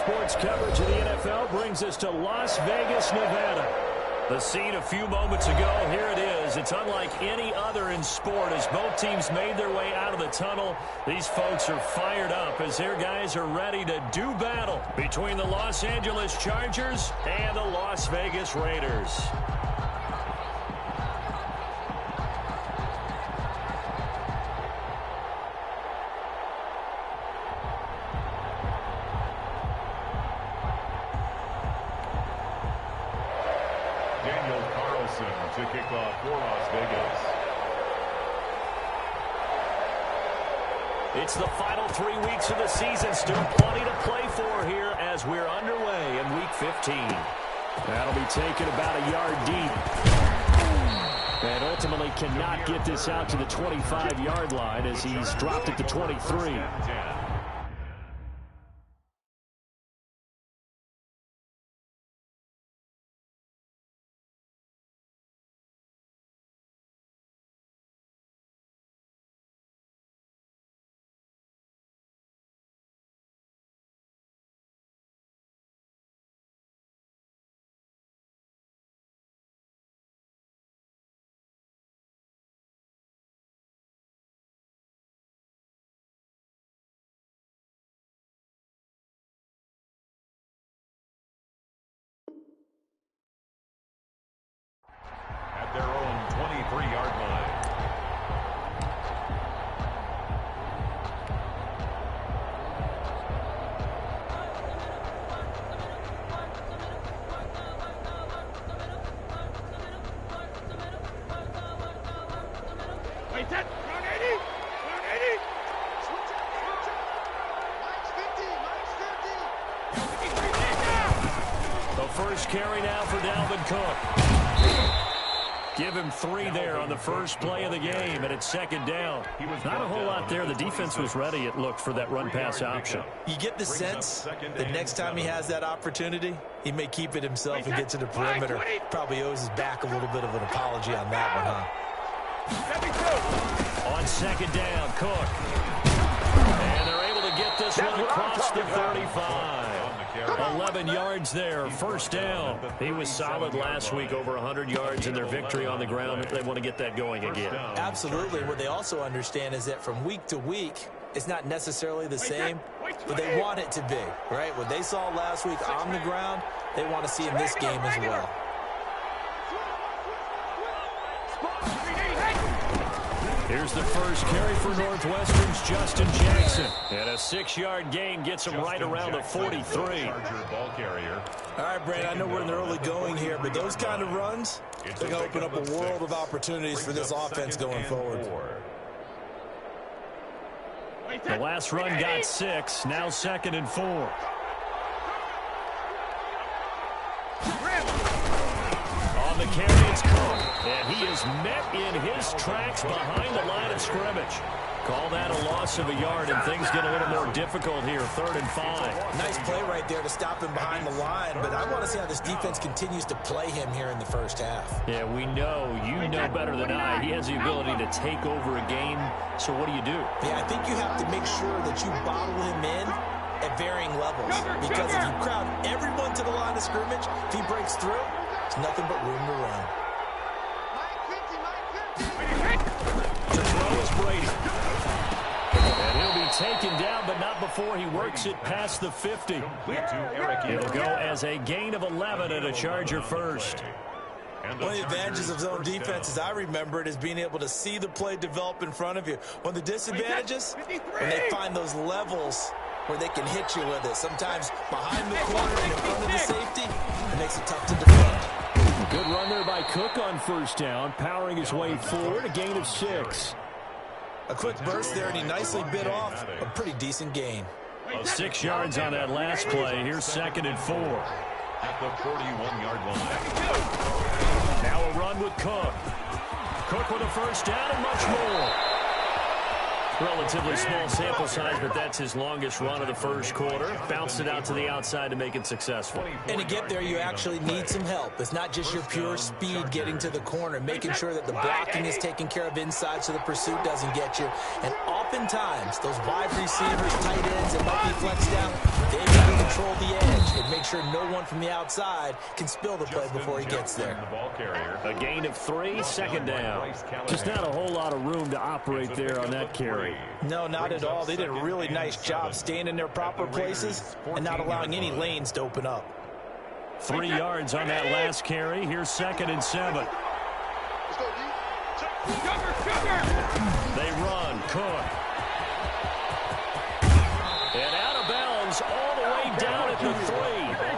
sports coverage of the NFL brings us to Las Vegas, Nevada. The scene a few moments ago, here it is. It's unlike any other in sport as both teams made their way out of the tunnel. These folks are fired up as their guys are ready to do battle between the Los Angeles Chargers and the Las Vegas Raiders. To kick off for Las Vegas. It's the final 3 weeks of the season. Still plenty to play for here as we're underway in Week 15. That'll be taken about a yard deep. And ultimately cannot get this out to the 25-yard line as he's dropped it to 23. Their own 23-yard line. Wait, that run 80, run 80. Switch up. Mike's 50, Mike's 50. The first carry now for Dalvin Cook. Give him 3 there on the first play of the game, and it's second down. Not a whole lot there. The defense was ready, it looked, for that run-pass option. You get the sense that next time he has that opportunity, he may keep it himself and get to the perimeter. Probably owes his back a little bit of an apology on that one, huh? On second down, Cook. And they're able to get this one across the 35. 11 yards there, first down. He was solid last week, over 100 yards in their victory on the ground. They want to get that going again. Absolutely. What they also understand is that from week to week, it's not necessarily the same, but they want it to be, right? What they saw last week on the ground, they want to see in this game as well. Here's the first carry for Northwestern's Justin Jackson. And a 6-yard gain gets him right around the 43. All right, Brandon, I know we're in the early going here, but those kind of runs, they're going to open up a world of opportunities for this offense going forward. The last run got 6, now 2nd and 4. On the carry, it's Cook. And he is met in his tracks behind the line of scrimmage. Call that a loss of a yard, and things get a little more difficult here, 3rd and 5. Nice play right there to stop him behind the line, but I want to see how this defense continues to play him here in the first half. Yeah, we know, you know better than I. He has the ability to take over a game, so what do you do? Yeah, I think you have to make sure that you bottle him in at varying levels, because if you crowd everyone to the line of scrimmage, if he breaks through, there's nothing but room to run. To throw is Brady. And he'll be taken down, but not before he works it past the 50. It'll go as a gain of 11 and a Charger first. One of the advantages of zone defense, as I remember it, is being able to see the play develop in front of you. One of the disadvantages, when they find those levels where they can hit you with it. Sometimes behind the corner and in front of the safety, it makes it tough to defend. Good run there by Cook on first down, powering his way forward, a gain of 6. A quick burst there, and he nicely bit off a pretty decent gain. 6 yards on that last play. Here's 2nd and 4. At the 41-yard line. Now a run with Cook. Cook with a first down and much more. Relatively small sample size, but that's his longest run of the first quarter. Bounced it out to the outside to make it successful. And to get there, you actually need some help. It's not just your pure speed getting to the corner, making sure that the blocking is taken care of inside so the pursuit doesn't get you. And oftentimes, those wide receivers, tight ends, that might be flexed out, They got to control the edge and make sure no one from the outside can spill the play before he gets there. The ball carrier. A gain of 3, second down. Just not a whole lot of room to operate there on that carry. No, not at all. They did a really nice job staying in their proper places and not allowing any lanes to open up. 3 yards on that last carry. Here's 2nd and 7. They run. Cook. And out of bounds all the way down at the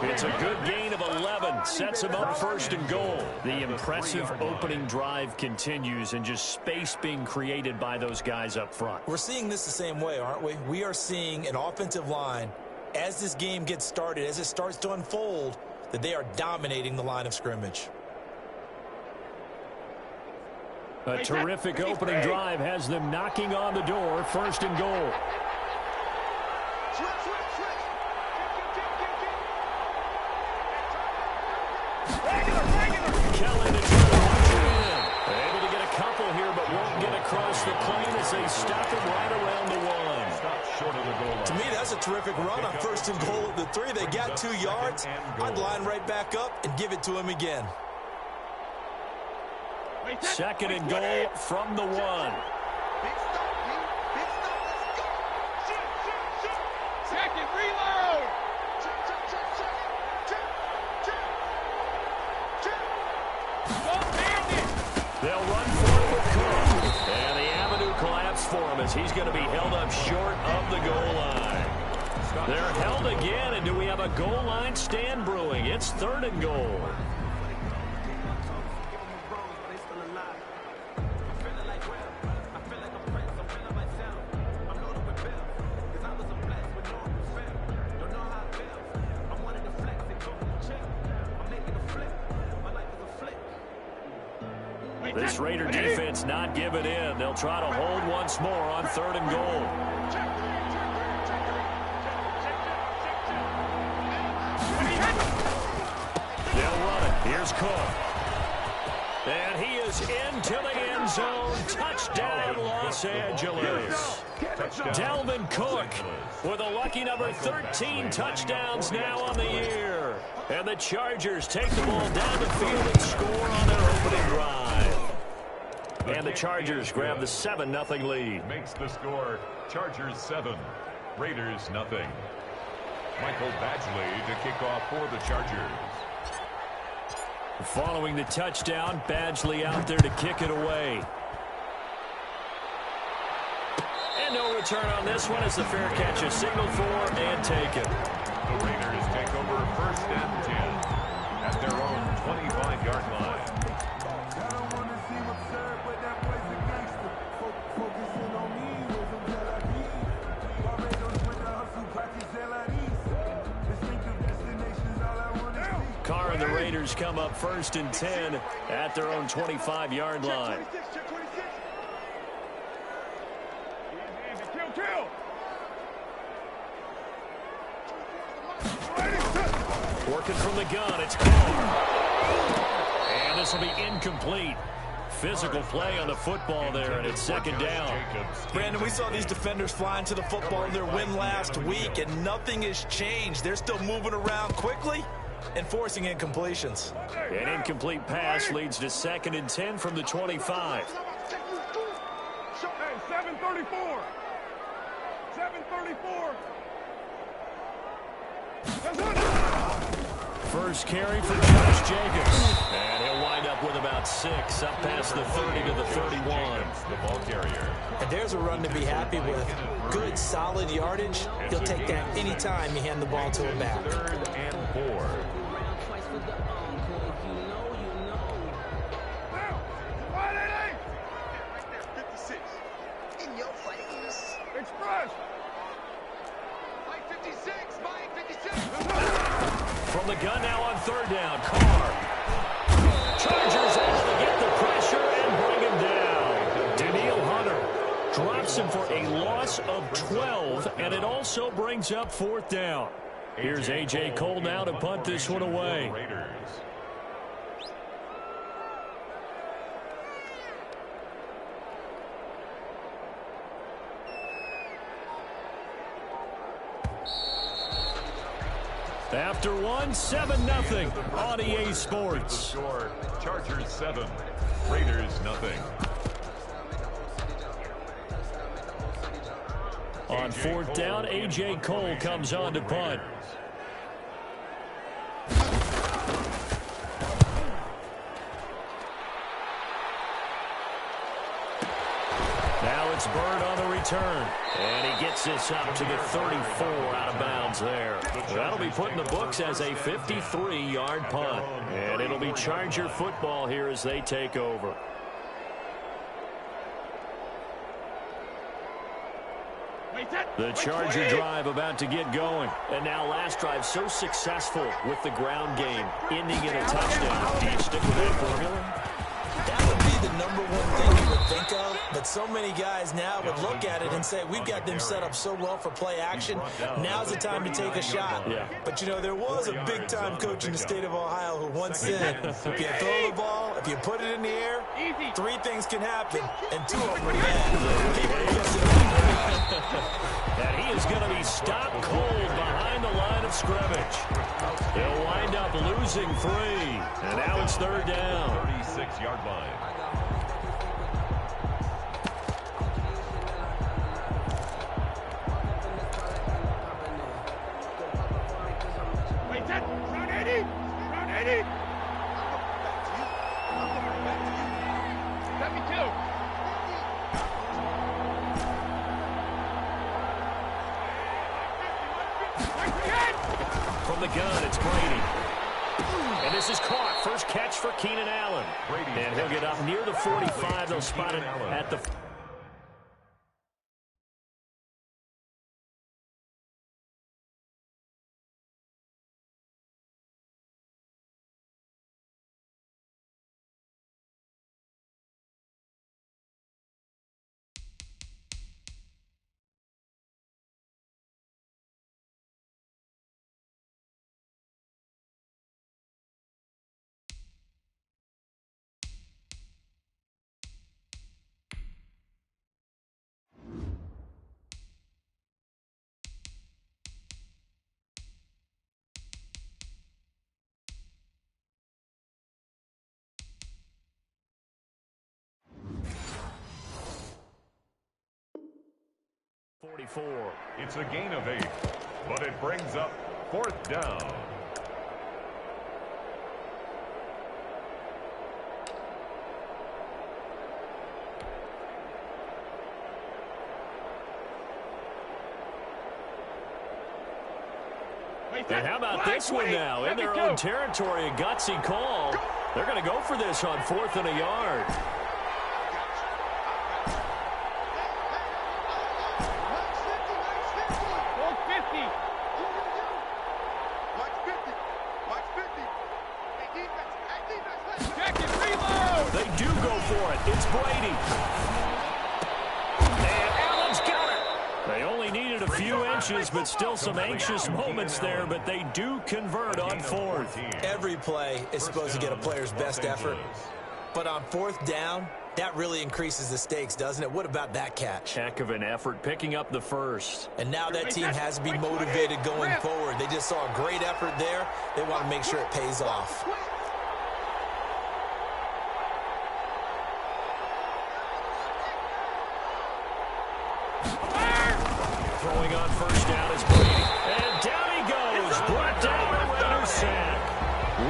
3. It's a good gain of 11. Sets him up 1st and goal. The impressive opening drive continues and just space being created by those guys up front. We're seeing this the same way, aren't we? We are seeing an offensive line, as this game gets started, as it starts to unfold, that they are dominating the line of scrimmage. A terrific opening drive has them knocking on the door. 1st and goal. Kelly to try to punch it in. Able to get a couple here, but won't get across the plane as they stop him right around the 1. Short of the goal line. To me, that's a terrific run on 1st and goal at the 3. They got 2 yards. I'd line right back up and give it to him again. 2nd and goal from the 1. Second reload. They'll run for it with Cook. And the avenue collapsed for him as he's going to be held up short of the goal line. They're held again, and do we have a goal line stand brewing? It's 3rd and goal. This Raider defense not giving in. They'll try to hold once more on 3rd and goal. They'll run it. Here's Cook. And he is into the end zone. Touchdown, Los Angeles. Dalvin Cook with a lucky number 13 touchdowns now on the year. And the Chargers take the ball down the field and score on their opening drive. And the Chargers grab the 7-0 lead. Makes the score Chargers 7, Raiders 0. Michael Badgley to kick off for the Chargers. Following the touchdown, Badgley out there to kick it away. And no return on this one as the fair catch is signaled for and taken. The Raiders take over 1st and 10 at their own 25-yard line. Carr and the Raiders come up 1st and 10 at their own 25-yard line. Working from the gun, it's Carr. And this will be incomplete. Physical play on the football there, and it's 2nd down. Brandon, we saw these defenders flying to the football in their win last week, and nothing has changed. They're still moving around quickly and forcing incompletions. An incomplete pass leads to 2nd and 10 from the 25. Hey, 734. 734. First carry for Josh Jacobs. And he'll wind up with about 6 up past the 30 to the 31. The ball carrier. And there's a run to be happy with. Good, solid yardage. He'll take that anytime you hand the ball to him back. 3rd and 4. Express. From the gun now on 3rd down. Carr. Chargers able to get the pressure and bring him down. Daniil Hunter drops him for a loss of 12, and it also brings up 4th down. Here's A.J. Cole now to punt this one away. After one, 7-0 on EA Sports. Score, Chargers 7, Raiders nothing. On fourth down, A.J. Cole comes on to punt. Now it's Bird on the return. And he gets this up to the 34 out of bounds there. That'll be put in the books as a 53-yard punt. And it'll be Charger football here as they take over. The Charger drive about to get going. And now last drive so successful with the ground game, ending in a touchdown. Do you stick with that formula? That would be the number one thing you would think of, but so many guys now would look at it and say, we've got them set up so well for play action. Now's the time to take a shot. Yeah. But, you know, there was a big-time coach in the state of Ohio who once said, if you throw the ball, if you put it in the air, 3 things can happen, and 2 of them are bad. People are guessing and he is going to be stopped cold behind the line of scrimmage. He'll wind up losing 3. And now it's third down. 36-yard line. Wait, that round 80. Round 80. Let me too. From the gun, it's Brady. And this is caught. First catch for Keenan Allen. And he'll get up near the 45. They'll spot it at the... It's a gain of 8, but it brings up 4th down. And how about this one now? In their own territory, a gutsy call. They're going to go for this on 4th and a yard. They do go for it. It's Brady. And Allen's got it. They only needed a few inches, but still some anxious moments there, but they do convert on 4th. every play is supposed to get a player's best effort. But on 4th down, that really increases the stakes, doesn't it? What about that catch? Heck of an effort picking up the first. And now that team has to be motivated going forward. They just saw a great effort there. They want to make sure it pays off. Throwing on 1st down is Brady. And down he goes. Brought down a Raiders sack.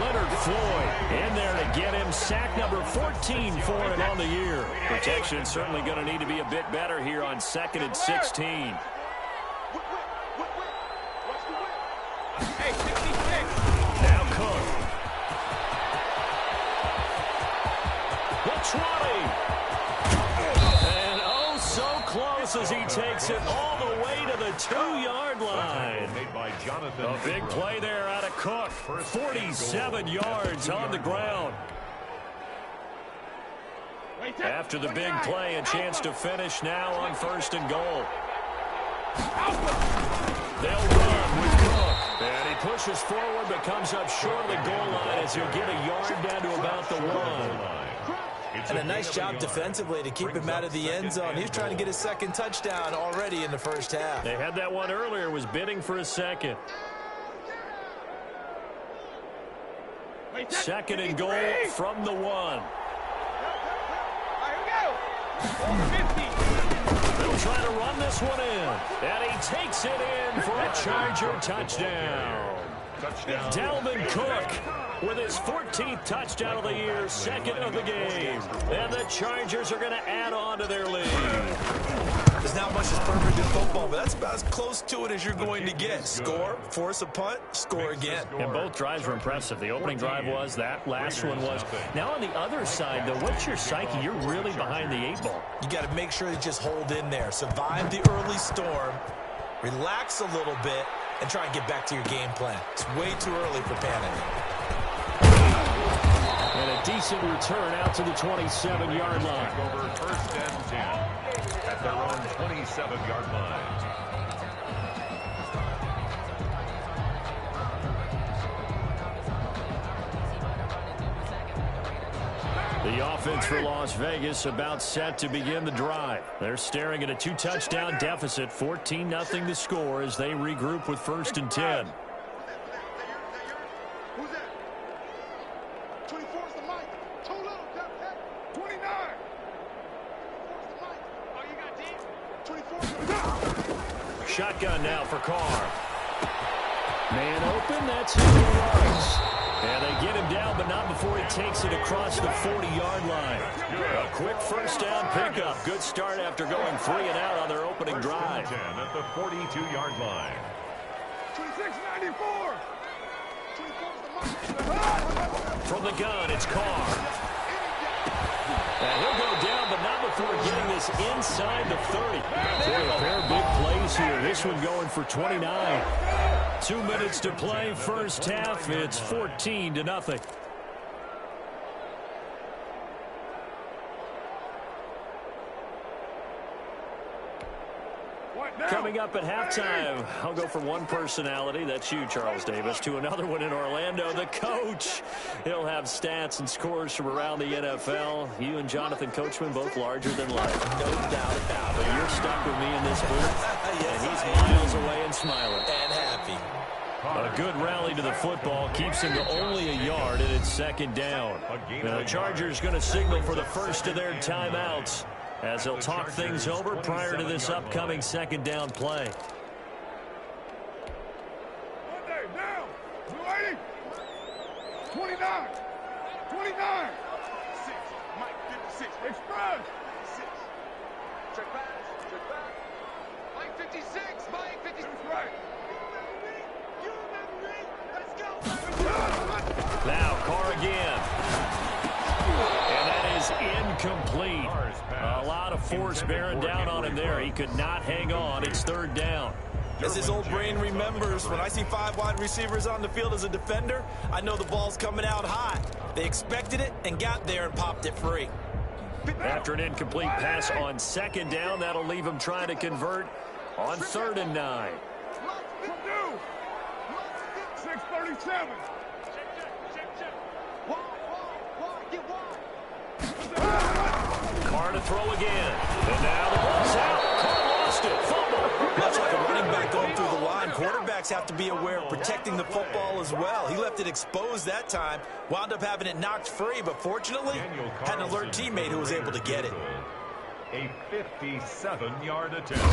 Leonard Floyd in there to get him sack number 14 for him on the year. Protection certainly going to need to be a bit better here on 2nd and 16. Hey, 66. Now Cook. The 20. And oh, so close as he takes it all the way to the 2-yard line. A big play there out of Cook. 47 yards on the ground. After the big play, a chance to finish now on 1st and goal. They'll run with Cook. And he pushes forward but comes up short of the goal line as he'll get a yard down to about the 1. And a nice job defensively to keep him out of the end zone. He's trying to get his 2nd touchdown already in the 1st half. They had that one earlier, was bidding for a 2nd. Second and goal from the 1. They'll try to run this one in. And he takes it in for a Charger touchdown. Dalvin Cook with his 14th touchdown of the year, second of the game. And the Chargers are going to add on to their lead. There's not much that's perfect in football, but that's about as close to it as you're going to get. Score, force a punt, score again. And both drives were impressive. The opening drive was, that last one was. Now on the other side, though, what's your psyche? You're really behind the 8 ball. You got to make sure you just hold in there. Survive the early storm, relax a little bit, and try and get back to your game plan. It's way too early for panic. And a decent return out to the 27-yard line. Over first and 10 at their own 27-yard line. The offense for Las Vegas about set to begin the drive. They're staring at a 2-touchdown deficit, 14-0 to score as they regroup with first and 10. Who's that? 24's the mic. Too little, 29. 24's the mic. Oh, you got deep? 24's the mic. Shotgun now for Carr. Man open, that's who he was. And they get him down, but not before he takes it across the 40-yard line. A quick first down pickup. Good start after going 3 and out on their opening drive. 10 at the 42-yard line. 26-94. 24's the mic. From the gun, it's Carr. And he'll go down, but not before getting this inside the 30. Boy, a pair of big plays here. This one going for 29. 2 minutes to play, first half. It's 14-0. Coming up at halftime, I'll go from one personality, that's you, Charles Davis, to another one in Orlando, the coach. He'll have stats and scores from around the NFL. You and Jonathan Coachman, both larger than life. No doubt about it. But you're stuck with me in this booth, and he's miles away and smiling. And happy. A good rally to the football keeps him to only a yard, and it's second down. Now, the Chargers going to signal for the first of their timeouts as they'll talk things over prior to this upcoming second down play. Monday, down. 280. 29. 29. 6. Mike, 56. Express. 56. Check pass. Check back. Mike, 56. Mike, 56. That's right. Now, Carr again. And that is incomplete. A lot of force bearing down on him there. He could not hang on. It's third down. As his old brain remembers, when I see 5 wide receivers on the field as a defender, I know the ball's coming out high. They expected it and got there and popped it free. After an incomplete pass on second down, that'll leave him trying to convert on 3rd and 9. 637. Carr to throw again. And now the ball's out. Carr lost it. Fumble. Much like a running back going through the line, quarterbacks have to be aware of protecting the football as well. He left it exposed that time, wound up having it knocked free, but fortunately had an alert teammate who was able to get it. A 57-yard attempt.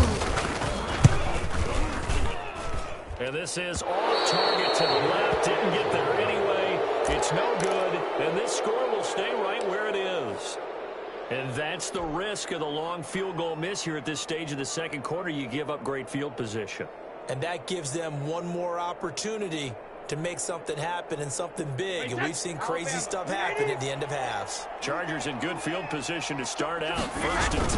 And this is off target to the left. Didn't get there anyway. It's no good. And this score will stay right where it is. And that's the risk of the long field goal miss here at this stage of the second quarter. You give up great field position. And that gives them one more opportunity to make something happen and something big. And we've seen crazy stuff happen at the end of halves. Chargers in good field position to start out. 1st and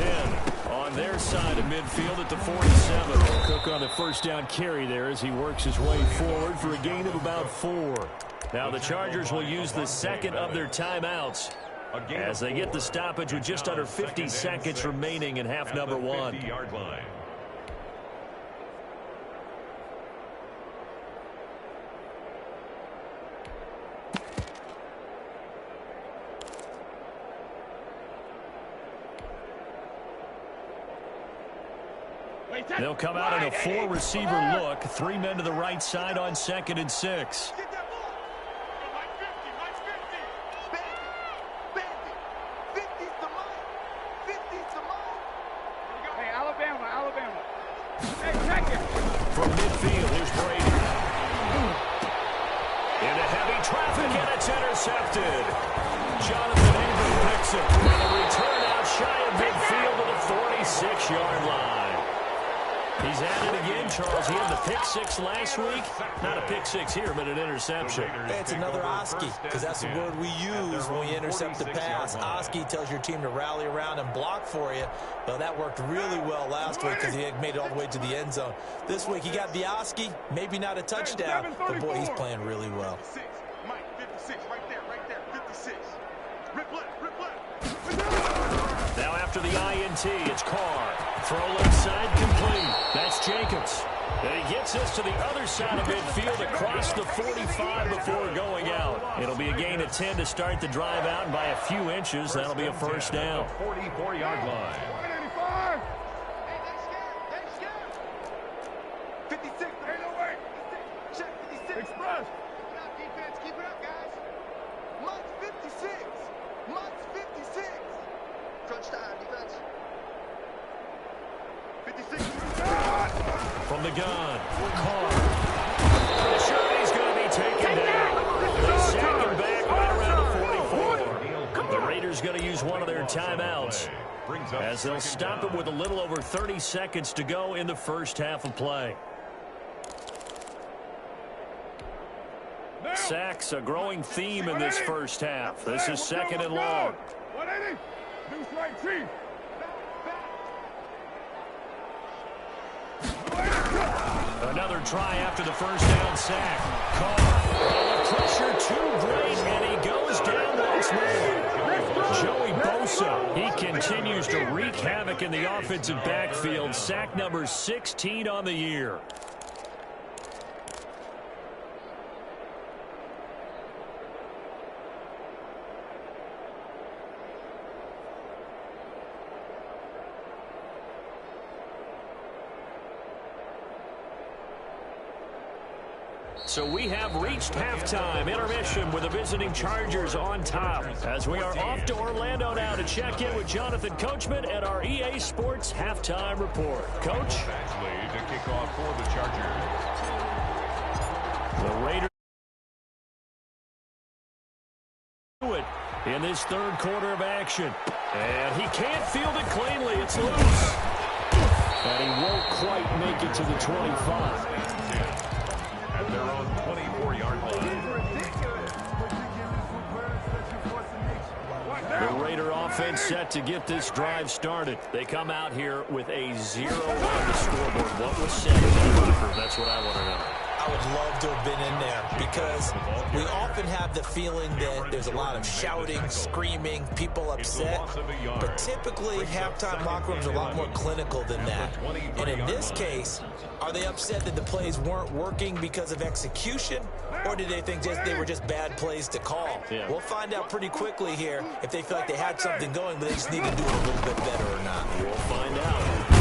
10 on their side of midfield at the 47. Cook on the first down carry there as he works his way forward for a gain of about 4. Now the Chargers will use the second of their timeouts as they get the stoppage with just under 50 seconds remaining in half number 1. They'll come out in a 4-receiver look. 3 men to the right side on 2nd and 6. Get that ball. Mike 50. Mike 50. Alabama. Hey, check it. From midfield, here's Brady. Into heavy traffic, and it's intercepted. Jonathan Ingram picks it. And a return out shy of midfield to the 46-yard line. He's at it again, Charles. He had the pick six last week. Not a pick six here, but an interception. It's another Oski, because that's the word we use when we intercept the pass. Oski tells your team to rally around and block for you. Well, that worked really well last week because he had made it all the way to the end zone. This week, he got the Oski, maybe not a touchdown, but boy, he's playing really well. Mike, 56, right there, 56. Rip left. Now after the INT, it's Carr. Throw left side complete. That's Jacobs. And he gets us to the other side of midfield across the 45 before going out. It'll be a gain of 10 to start the drive out, and by a few inches, that'll be a first down. 44-yard line. 185. Hey, they scared. 56, ain't no way. Check 56. Express. Keep it up, defense. Keep it up, guys. Mud's 56. Mud's 56. Crunch time, defense. 56. From the gun, Carr. Pressure, he's going to be taken down. Second back right around the 44. The Raiders going to use one of their timeouts as they'll stop it with a little over 30 seconds to go in the first half of play. Sacks, a growing theme in this first half. This is second and long. 180. Deuce right, chief. Another try after the first down sack. Carr. The pressure too great, and he goes down once more. Joey Bosa, he continues to wreak havoc in the offensive backfield. Sack number 16 on the year. So we have reached halftime. Intermission with the visiting Chargers on top as we are off to Orlando now to check in with Jonathan Coachman at our EA Sports Halftime Report. Coach? Badgley to kick off for the Chargers. The Raiders do it in this third quarter of action. And he can't field it cleanly. It's loose. And he won't quite make it to the 25. At their own 24-yard line. The Raider offense set to get this drive started. They come out here with a 0 on the scoreboard. What was said in the locker room? That's what I want to know. I would love to have been in there because we often have the feeling that there's a lot of shouting, screaming, people upset. But typically, halftime locker rooms are a lot more clinical than that. And in this case, are they upset that the plays weren't working because of execution? Or did they think they were just bad plays to call? Yeah. We'll find out pretty quickly here if they feel like they had something going, but they just need to do it a little bit better or not. We'll find out.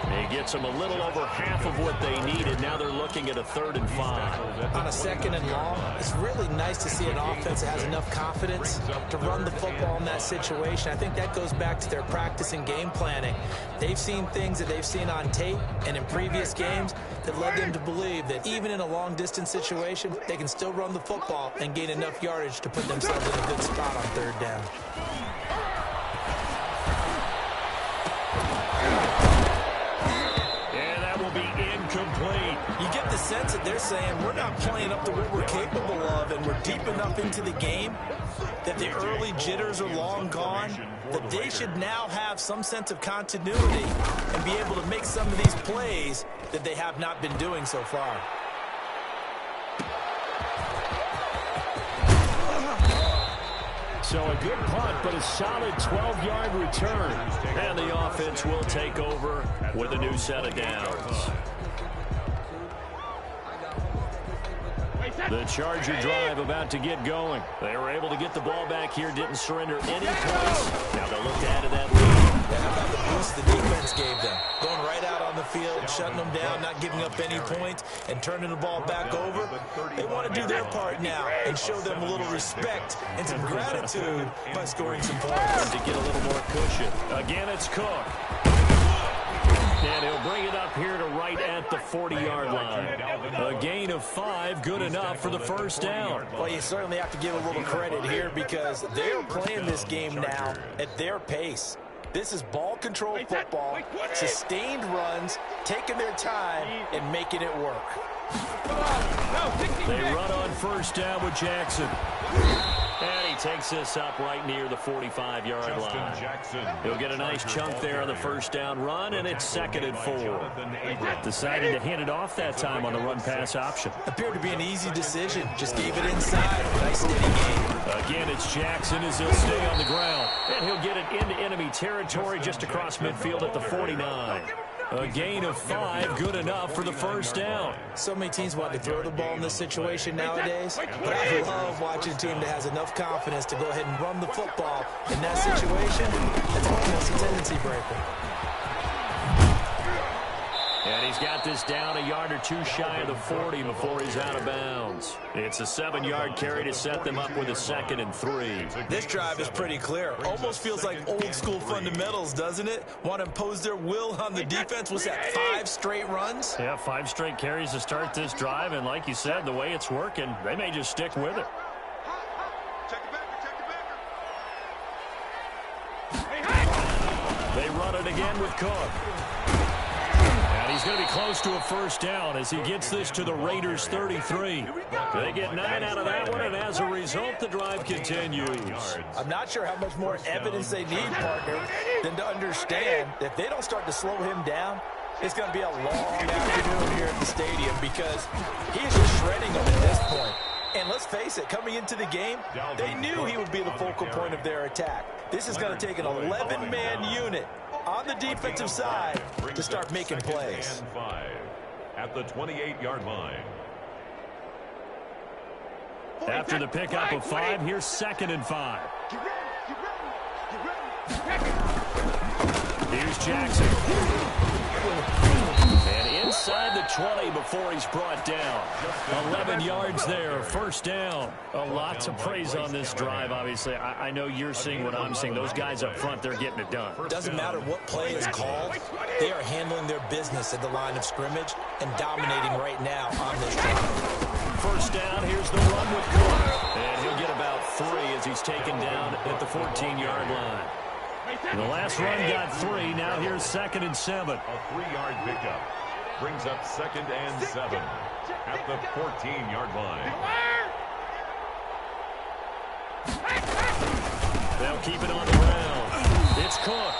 He gets them a little over half of what they needed. Now they're looking at a 3rd and 5. On a 2nd and long, it's really nice to see an offense that has enough confidence to run the football in that situation. I think that goes back to their practice and game planning. They've seen things that they've seen on tape and in previous games that led them to believe that even in a long-distance situation, they can still run the football and gain enough yardage to put themselves in a good spot on 3rd down. Incomplete. You get the sense that they're saying we're not playing up to what we're capable of, and we're deep enough into the game that the early jitters are long gone, that they should now have some sense of continuity and be able to make some of these plays that they have not been doing so far. So a good punt, but a solid 12-yard return. And the offense will take over with a new set of downs. The Charger drive about to get going. They were able to get the ball back here, didn't surrender any points. Now they'll look to add to that lead. And how about the boost the defense gave them? Going right out on the field, shutting them down, not giving up any points, and turning the ball back over. They want to do their part now and show them a little respect and some gratitude by scoring some points. To get a little more cushion. Again, it's Cook. And he'll bring it up here to right at the 40-yard line. A gain of 5, good enough for the first down. Well, you certainly have to give a little credit here because they're playing this game now at their pace. This is ball control football, sustained runs, taking their time, and making it work. They run on first down with Jackson. And he takes this up right near the 45-yard line. He'll get a nice chunk there on the first down run, and it's 2nd and 4. Decided to hand it off that time on the run-pass option. Appeared to be an easy decision. Just gave it inside. Nice steady game. Again, it's Jackson as he'll stay on the ground. And he'll get it into enemy territory just across midfield at the 49. A gain of 5, good enough for the first down. So many teams want to throw the ball in this situation nowadays, but I love watching a team that has enough confidence to go ahead and run the football in that situation. It's almost a tendency breaker. And he's got this down a yard or two shy of the 40 before he's out of bounds. It's a 7-yard carry to set them up with a 2nd and 3. This drive is pretty clear. Almost feels like old school fundamentals, doesn't it? Want to impose their will on the defense. Was that 5 straight runs? Yeah, 5 straight carries to start this drive. And like you said, the way it's working, they may just stick with it. They run it again with Cook. He's going to be close to a first down as he gets this to the Raiders' 33. They get 9 out of that one, and as a result, the drive continues. I'm not sure how much more evidence they need, partner, than to understand that if they don't start to slow him down, it's going to be a long afternoon here at the stadium because he is just shredding them at this point. And let's face it, coming into the game, they knew he would be the focal point of their attack. This is going to take an 11-man unit on the defensive side to start making plays. At the 28-yard line. After the pickup of 5, here's 2nd and 5. Here's Jackson. And inside the 20 before he's brought down. 11 yards there, first down. A lot to praise on this drive, obviously. I know you're seeing what I'm seeing. Those guys up front, they're getting it done. Doesn't matter what play is called. They are handling their business at the line of scrimmage and dominating right now on this drive. First down, here's the run with Cook. And he'll get about 3 as he's taken down at the 14-yard line. The last run got 3. Now here's 2nd and 7. A 3-yard pickup brings up 2nd and 7 at the 14-yard line. They'll keep it on the ground. It's Cook.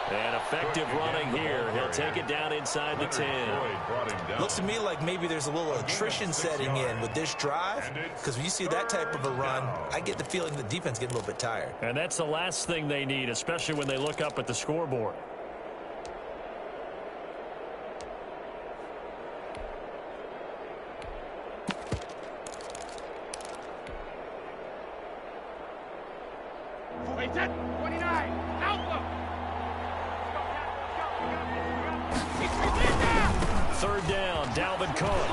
And effective running here. He'll take it down inside the 10. Looks to me like maybe there's a little attrition setting in with this drive, because when you see that type of a run, I get the feeling the defense getting a little bit tired. And that's the last thing they need, especially when they look up at the scoreboard. Third down, Dalvin Cook.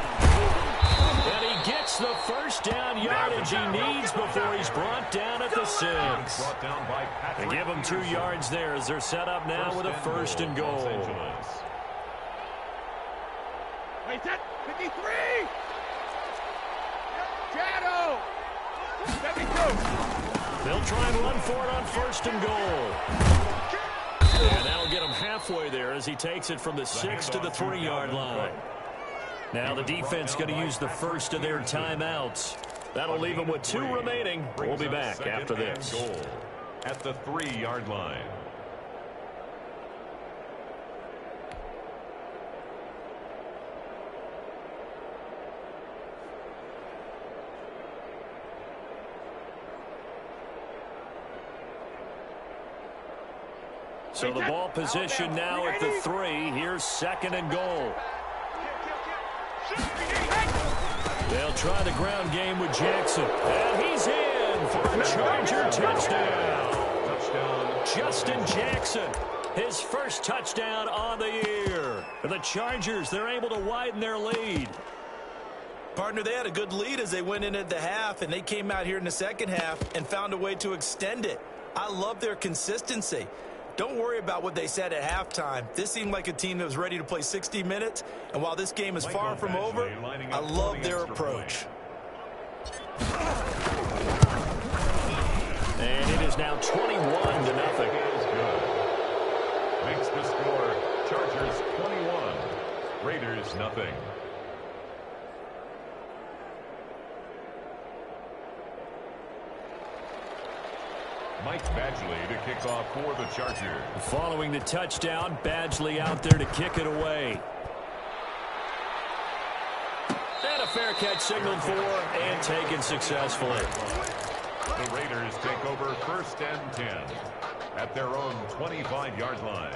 And he gets the first down yardage he needs before he's brought down at the 6. They give him 2 yards there as they're set up now with a 1st and goal. 53! Shadow! 72! They'll try and run for it on 1st and goal. And that'll get him halfway there as he takes it from the 6 to the 3-yard line. Now the defense going to use the first of their timeouts. That'll leave them with 2 remaining. We'll be back after this. At the 3-yard line. So the ball position now at the 3. Here's 2nd and goal. They'll try the ground game with Jackson. And he's in for a Charger touchdown. Justin Jackson his first touchdown on the year. For the Chargers, they're able to widen their lead. Partner, they had a good lead as they went into the half, and they came out here in the second half and found a way to extend it. I love their consistency. Don't worry about what they said at halftime. This seemed like a team that was ready to play 60 minutes, and while this game is far from over, I love their approach. And it is now 21-0. Makes the score Chargers 21, Raiders nothing. Mike Badgley to kick off for the Chargers. Following the touchdown, Badgley out there to kick it away. And a fair catch signaled for and taken successfully. The Raiders take over 1st and 10 at their own 25-yard line.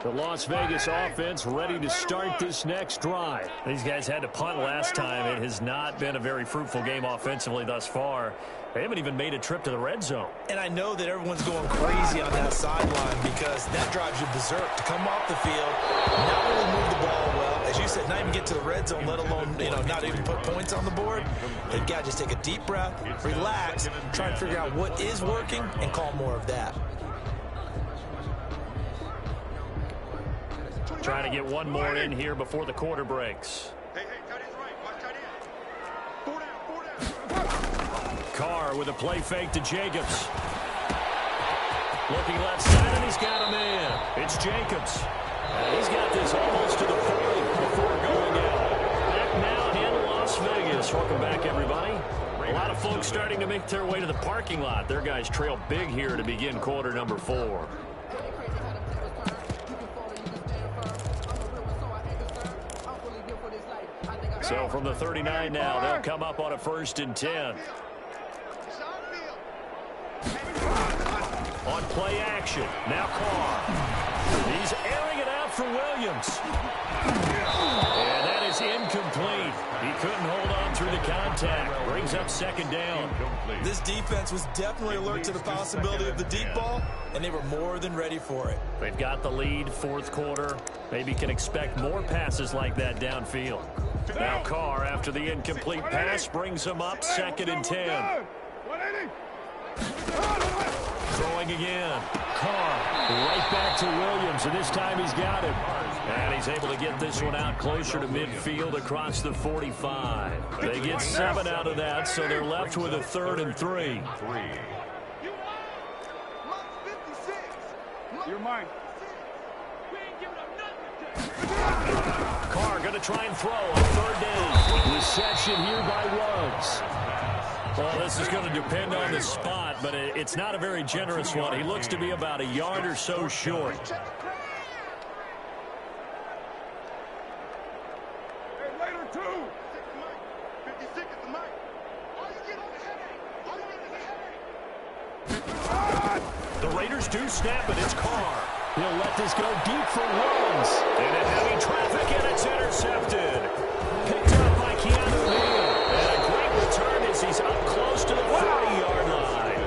The Las Vegas offense ready to start this next drive. These guys had to punt last time. It has not been a very fruitful game offensively thus far. They haven't even made a trip to the red zone. And I know that everyone's going crazy on that sideline because that drives you berserk to come off the field, not really move the ball well. As you said, not even get to the red zone, let alone, not even put points on the board. They've got to just take a deep breath, relax, try and figure out what is working and call more of that. Trying to get one more in here before the quarter breaks. Hey, tight end's right. Watch tight end. 4 down. Carr with a play fake to Jacobs. Looking left side, and he's got a man. It's Jacobs. And he's got this almost to the 40 before going out. Back now in Las Vegas. Welcome back, everybody. A lot of folks starting to make their way to the parking lot. Their guys trail big here to begin quarter number 4. So from the 39 now, they'll come up on a 1st and 10. On play action, now Carr. He's airing it out for Williams. And that is incomplete. He couldn't hold on through the contact. Brings up 2nd down. This defense was definitely alert to the possibility of the deep ball, and they were more than ready for it. They've got the lead, 4th quarter. Maybe can expect more passes like that downfield. Now Carr, after the incomplete pass, brings him up 2nd and 10. Throwing again. Carr right back to Williams, and this time he's got him. And he's able to get this one out closer to midfield across the 45. They get 7 out of that, so they're left with a 3rd and 3. You're mine. Carr going to try and throw on 3rd down. Reception here by Ruggs. Well, this is going to depend on the spot, but it's not a very generous one. He looks to be about a yard or so short. Hey, later, 2. 56 is the mic. All you get on the headache. The Raiders do snap it. It's Carr. He'll let this go deep for Ruggs. And in heavy traffic, and it's intercepted. Picked up by Keanu Neal. And a great return as he's up close to the 40-yard line.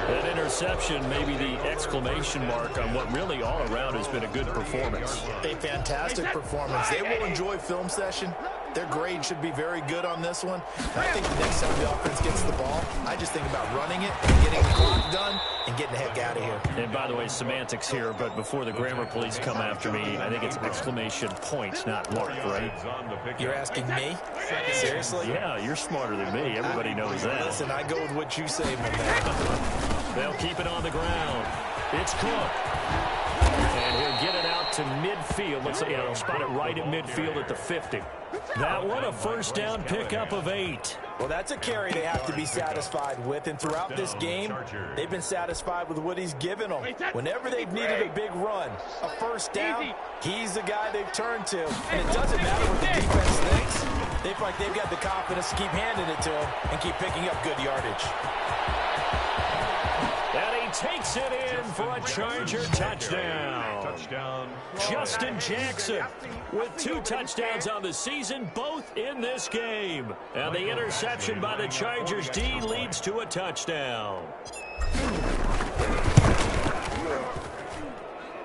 That interception may be the exclamation mark on what really all around has been a good performance. A fantastic performance. They will enjoy film session. Their grade should be very good on this one. And I think the next time the offense gets the ball, I just think about running it, getting the clock done, and getting the heck out of here. And by the way, semantics here, but before the grammar police come after me, I think it's exclamation point, not mark, right? You're asking me? Seriously? Yeah, you're smarter than me. Everybody knows that. Listen, I go with what you say, my man. They'll keep it on the ground. It's Cook. And he'll get it out to midfield. Let's say, he'll spot it right at midfield at the 50. That one, a 1st down pickup of 8. Well, that's a carry they have to be satisfied with, and throughout this game, they've been satisfied with what he's given them. Whenever they've needed a big run, a 1st down, he's the guy they've turned to. And it doesn't matter what the defense thinks. They feel like they've got the confidence to keep handing it to him and keep picking up good yardage. And he takes it in for a Charger touchdown. Justin Jackson with 2 touchdowns on the season, both in this game. And the interception by the Chargers D leads to a touchdown.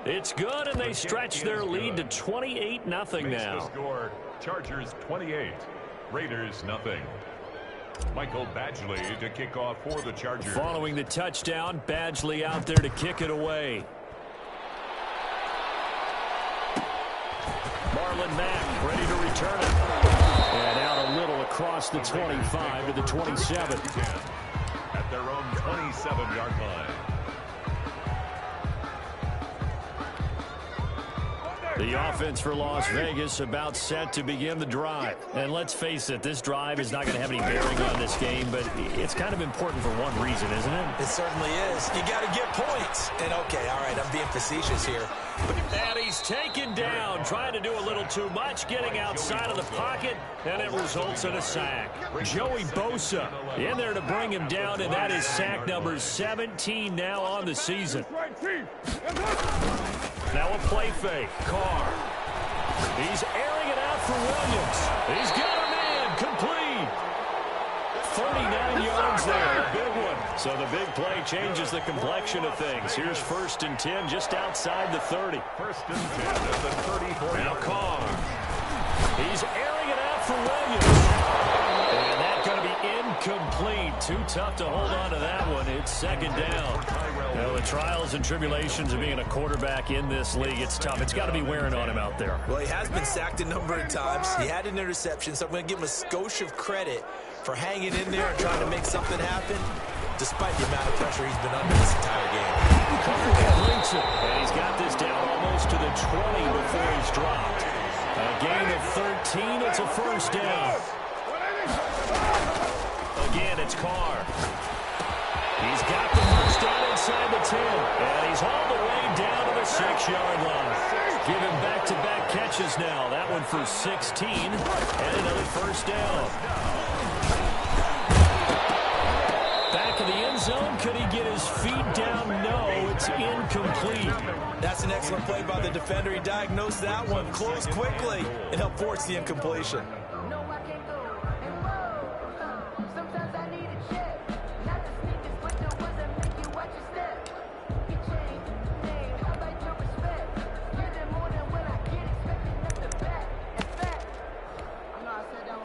It's good, and they stretch their lead to 28-0 now. The score, Chargers 28, Raiders nothing. Michael Badgley to kick off for the Chargers. Following the touchdown, Badgley out there to kick it away. Marlon Mack ready to return it. And out a little across the 25 to the 27. At their own 27-yard line. The offense for Las Vegas about set to begin the drive. And let's face it, this drive is not going to have any bearing on this game, but it's kind of important for one reason, isn't it? It certainly is. You got to get points. And okay, all right, I'm being facetious here. And he's taken down, trying to do a little too much, getting outside of the pocket, and it results in a sack. Joey Bosa in there to bring him down, and that is sack number 17 now on the season. Now a play fake. Carr. He's airing it out for Williams. He's got a man. Complete. 39 yards there. Big one. So the big play changes the complexion of things. Here's 1st and 10 just outside the 30. 1st and 10 at the 34. Now Carr. He's airing it out for Williams. And that's going to be incomplete. Too tough to hold on to that one. It's 2nd down. Now, the trials and tribulations of being a quarterback in this league, it's tough. It's got to be wearing on him out there. Well, he has been sacked a number of times. He had an interception, so I'm going to give him a skosh of credit for hanging in there and trying to make something happen, despite the amount of pressure he's been under this entire game. And he's got this down almost to the 20 before he's dropped. A gain of 13. It's a 1st down. Again, it's Carr. He's got the 1st down inside the 10. And he's all the way down to the 6-yard line. Giving back-to-back catches now. That one for 16. And another 1st down. Back in the end zone. Could he get his feet down? No, it's incomplete. That's an excellent play by the defender. He diagnosed that one, closed quickly, and helped force the incompletion.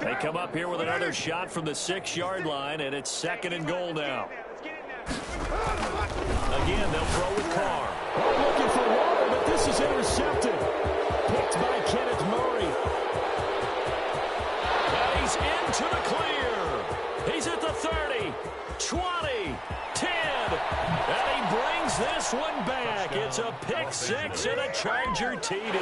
They come up here with another shot from the 6-yard line, and it's 2nd and goal now. Again, they'll throw with Carr. Oh, looking for Waller, but this is intercepted. Picked by Kenneth Murray. And he's into the clear. He's at the 30, 20, 10. And he brings this one back. It's a pick 6 and a Charger TD.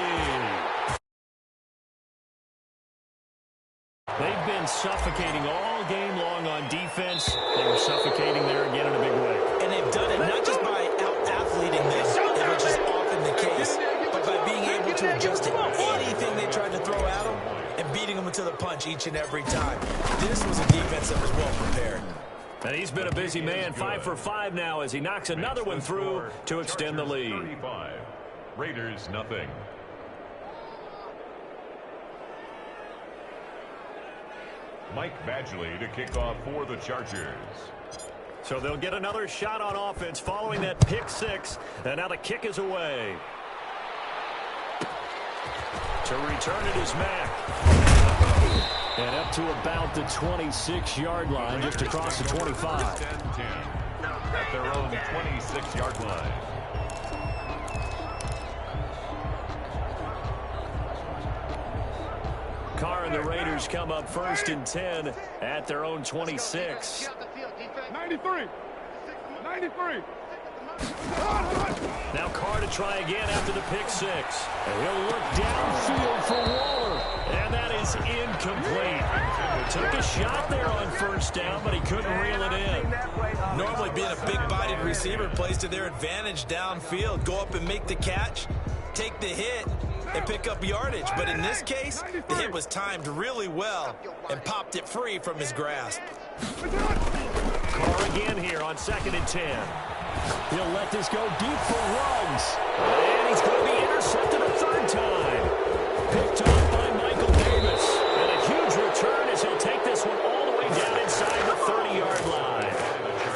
They've been suffocating all game long on defense. They were suffocating there again in a big way. And they've done it not just by out-athleting them, which is often the case, but by being able to adjust to anything they tried to throw at them and beating them to the punch each and every time. This was a defense that was well prepared. And he's been a busy man, 5 for 5 now as he knocks another one through to extend the lead. 35. Raiders nothing. Mike Badgley to kick off for the Chargers. So they'll get another shot on offense following that pick 6. And now the kick is away. To return it is Mack. And up to about the 26-yard line, just across the 25. 10-10 at their own 26-yard line. Carr and the Raiders come up 1st and 10 at their own 26. 93. 93. Now Carr to try again after the pick 6. And he'll look downfield for Waller. And that is incomplete. Took a shot there on 1st down, but he couldn't reel it in. Normally being a big-bodied receiver plays to their advantage downfield. Go up and make the catch, take the hit, and pick up yardage. But in this case, the hit was timed really well and popped it free from his grasp. Carr again here on 2nd and 10. He'll let this go deep for Ruggs. And he's going to be intercepted a 3rd time. Picked off by Michael Davis. And a huge return as he'll take this one all the way down inside the 30-yard line.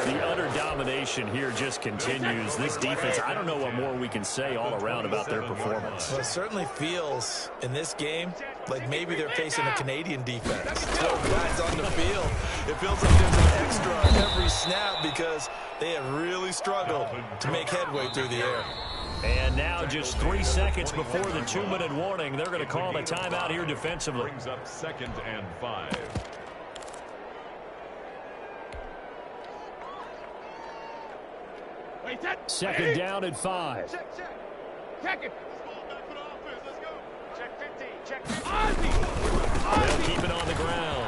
The utter domination here just continues. This defense, I don't know what more we can say all around about their performance. Well, it certainly feels in this game like maybe they're facing a Canadian defense. 12 guys on the field. It feels like there's an extra on every snap because they have really struggled to make headway through the air. And now just 3 seconds before the 2-minute warning, they're going to call a timeout here defensively. Brings up 2nd and 5. Second down and 5. Check. Check it. Let's go. Check 15. Check 15. They'll keep it on the ground.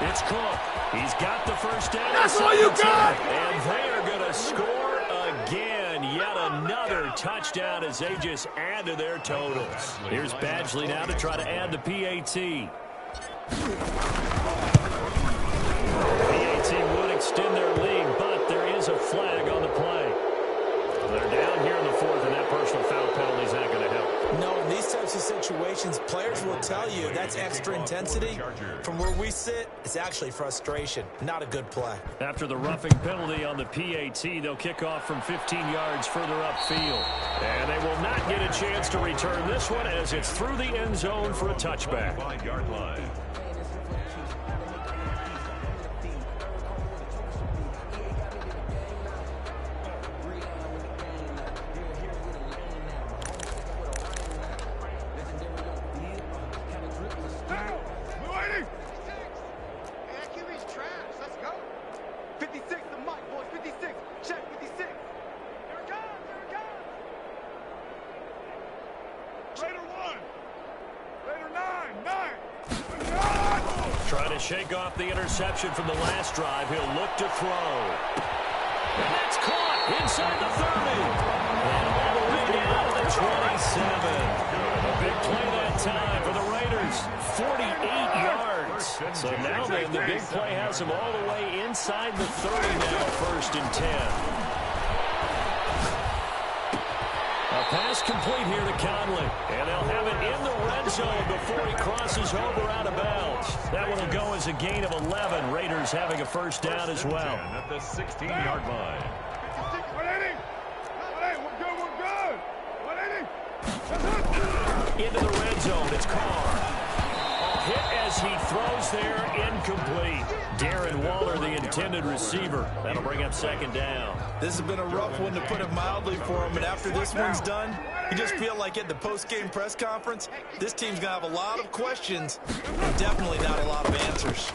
It's Cook. He's got the first down. That's all you got! And they are going to score again. Yet another touchdown as they just add to their totals. Here's Badgley now to try to add the PAT. PAT would extend their lead, but there is a flag on the play. They're down here in the 4th, and that personal foul penalty is not going to help. No, in these types of situations, players will tell you that's extra intensity. From where we sit, it's actually frustration. Not a good play. After the roughing penalty on the PAT, they'll kick off from 15 yards further upfield. And they will not get a chance to return this one as it's through the end zone for a touchback. 5-yard line. Shake off the interception from the last drive. He'll look to throw. And that's caught inside the 30. And all the way down to the 27. A big play that time for the Raiders. 48 yards. So now then, the big play has them all the way inside the 30 now, 1st and 10. A pass complete here to Conley. And they'll have it in the red zone before he crosses over out of bounds. That one will go as a gain of 11. Raiders having a first down as well. At the 16-yard line. Into the red zone. It's Carr. Hit as he throws there, incomplete. Darren Waller, the intended receiver. That'll bring up 2nd down. This has been a rough one, to put it mildly, for him. And after this one's done, you just feel like at the post-game press conference, this team's going to have a lot of questions and definitely not a lot of answers.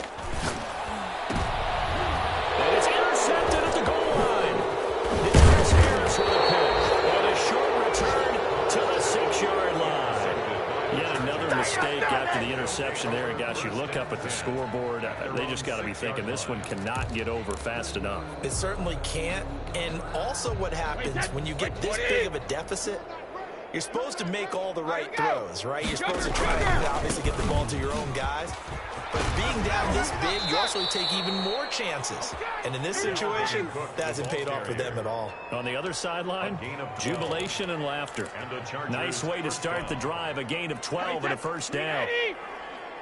And it's intercepted at the goal line. It's Chris Harris with a pick. And a short return to the 6-yard line. Yet another mistake after the interception there. And, gosh, you look up at the scoreboard. They just got to be thinking this one cannot get over fast enough. It certainly can't. And also what happens when you get this big of a deficit, you're supposed to make all the right throws, right? You're supposed to try to obviously get the ball to your own guys. But being down this big, you also take even more chances. And in this situation, that hasn't paid off for them at all. On the other sideline, jubilation and laughter. Nice way to start the drive. A gain of 12 and a first down.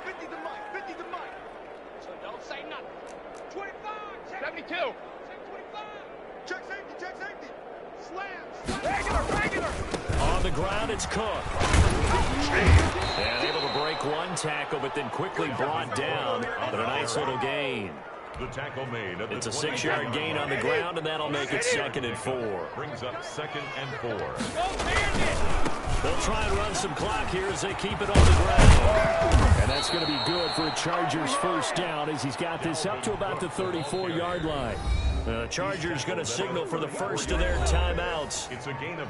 50 to Mike. 50 to Mike. So don't say nothing. 25. 72. 25. Check safety. Slam. Regular. On the ground, it's Cook. And able to break one tackle, but then quickly brought down. But a nice little gain. The tackle made. It's a 6-yard gain on the ground, and that'll make it 2nd and 4. Brings up 2nd and 4. They'll try and run some clock here as they keep it on the ground. And that's going to be good for a Chargers first down as he's got this up to about the 34-yard line. The Chargers going to signal for the first of their timeouts.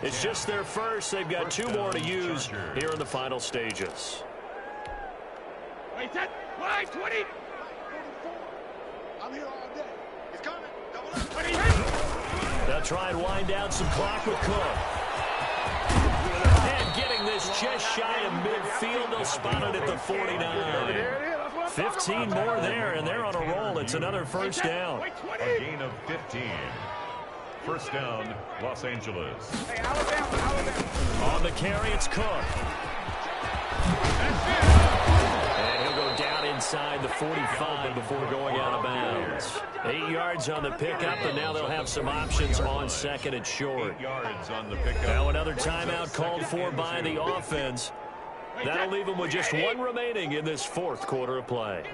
It's just their first. They've got 2 more to use here in the final stages. Wait, 20. I'm here all day. It's coming. Double up. 20. They'll try and wind down some clock with Cook. And getting this just shy of midfield. They'll spot it at the 49. 15 more there, and they're on a roll. It's another first down. A gain of 15. First down, Los Angeles. Hey, Alabama. On the carry, it's Cook. And he'll go down inside the 45 before going out of bounds. 8 yards on the pickup, and now they'll have some options on second and short. 8 yards on the pickup. Now another timeout called for by the offense. That'll leave them with just one remaining in this fourth quarter of play.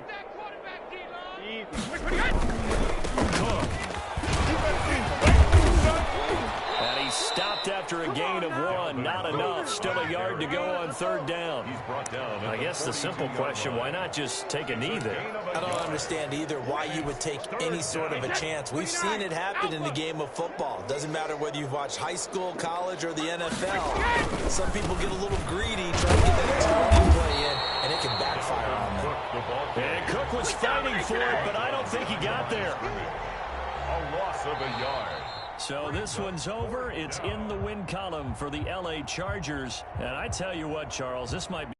And he stopped after a gain of 1. Not enough. Still a yard to go on third down. He's brought down. I guess the simple question, why not just take a knee there? I don't understand either why you would take any sort of a chance. We've seen it happen in the game of football. Doesn't matter whether you've watched high school, college, or the NFL. Some people get a little greedy trying to get that extra running play in, and it can backfire on them. And Cook was fighting for it, but I don't think he got there. A loss of a yard. So this one's over. It's in the win column for the LA Chargers. And I tell you what, Charles, this might be